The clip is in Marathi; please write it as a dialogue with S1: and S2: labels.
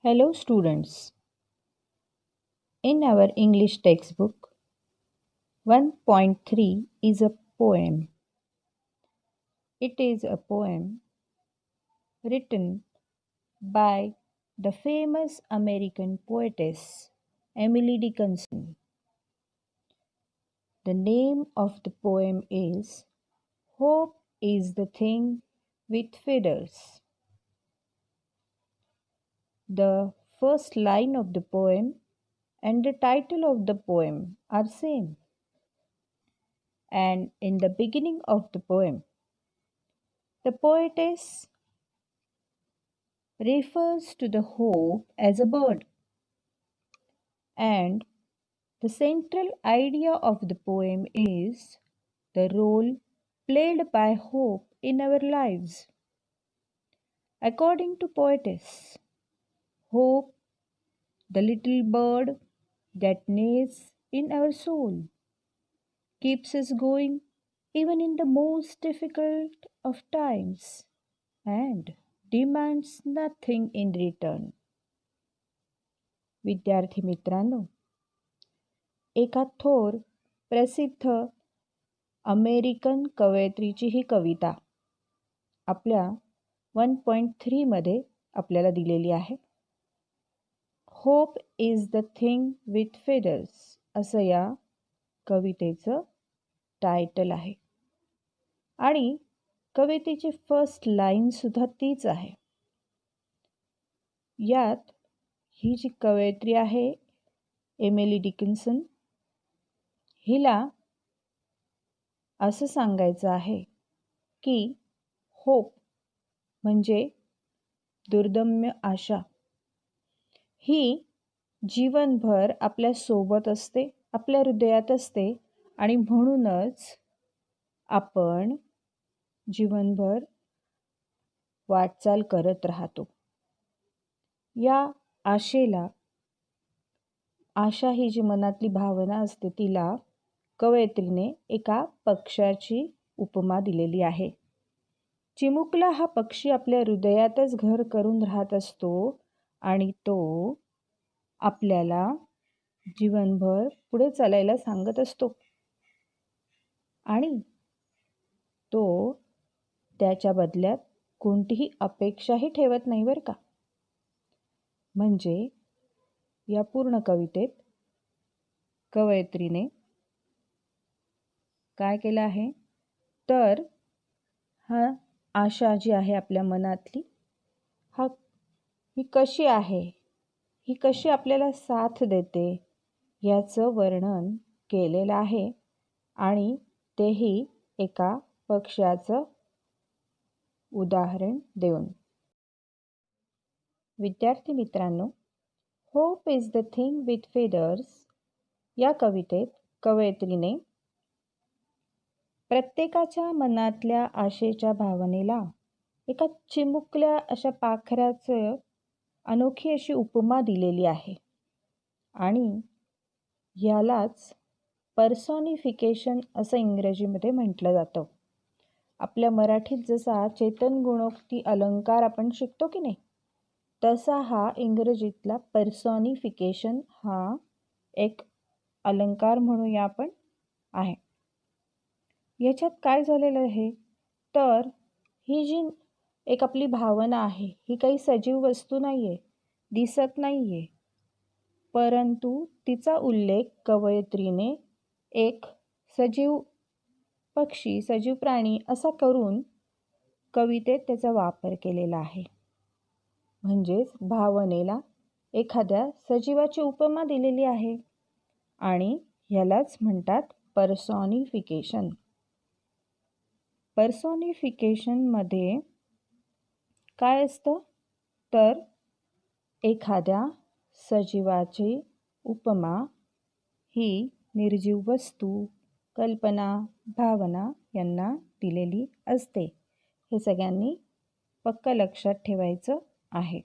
S1: Hello students. In our English textbook, 1.3 is a poem. It is a poem written by the famous American poetess Emily Dickinson. The name of the poem is Hope is the Thing with Feathers. The first line of the poem and the title of the poem are same. And in the beginning of the poem, the poetess refers to the hope as a bird, and the central idea of the poem is the role played by hope in our lives. According to poetess, hope, the little bird that nests in our soul, keeps us going even in the most difficult of times and demands nothing in return. विद्यार्थी मित्रांनो, एका थोर प्रसिद्ध अमेरिकन कवयित्रीची ही कविता आपल्या 1.3 मध्ये आपल्याला दिलेली आहे. Hope is the thing with feathers असं या कवितेचं टायटल आहे आणि कवितेची फर्स्ट लाईन सुद्धा तीच आहे. यात ही जी कवयित्री आहे एमिली डिकिन्सन, हिला असं सांगायचं आहे की होप म्हणजे दुर्दम्य आशा ही जीवनभर आपल्या सोबत असते, आपल्या हृदयात असते आणि म्हणूनच आपण जीवनभर वाटचाल करत राहतो. या आशेला, आशा ही जी मनातली भावना असते तिला कवयित्रीने एका पक्ष्याची उपमा दिलेली आहे. चिमुकला हा पक्षी आपल्या हृदयातच घर करून राहत असतो आणि तो आपल्याला जीवनभर पुढे चालायला सांगत असतो आणि तो त्याच्या बदल्यात कोणतीही अपेक्षाही ठेवत नाही बरं का. म्हणजे या पूर्ण कवितेत कवयित्रीने काय केलं आहे तर हा आशा जी आहे आपल्या मनातली ही कशी आहे, ही कशी आपल्याला साथ देते याचं वर्णन केलेलं आहे आणि तेही एका पक्ष्याचं उदाहरण देऊन. विद्यार्थी मित्रांनो, hope is the thing with feathers या कवितेत कवयित्रीने प्रत्येकाच्या मनातल्या आशेच्या भावनेला एका चिमुकल्या अशा पाखराचं अनोखी अशी उपमा दिलेली आहे आणि यालाच पर्सॉनिफिकेशन असं इंग्रजीमध्ये म्हटलं जातं. आपल्या मराठीत जसा चेतन गुणोक्ती अलंकार आपण शिकतो की नाही, तसा हा इंग्रजीतला पर्सॉनिफिकेशन हा एक अलंकार म्हणूया आपण आहे. याच्यात काय झालेलं आहे तर ही जी एक आपली भावना आहे ही काही सजीव वस्तू नाही आहे, दिसत नाही आहे, परंतु तिचा उल्लेख कवयित्रीने एक सजीव पक्षी, सजीव प्राणी असा करून कवितेत त्याचा वापर केलेला आहे. म्हणजेच भावनेला एखाद्या सजीवाची उपमा दिलेली आहे आणि ह्यालाच म्हणतात पर्सॉनिफिकेशन. पर्सॉनिफिकेशनमध्ये काय असतं तर एखाद्या सजीवाची उपमा ही निर्जीव वस्तू, कल्पना, भावना यांना दिलेली असते. हे सगळ्यांनी पक्क लक्षात ठेवायचं आहे.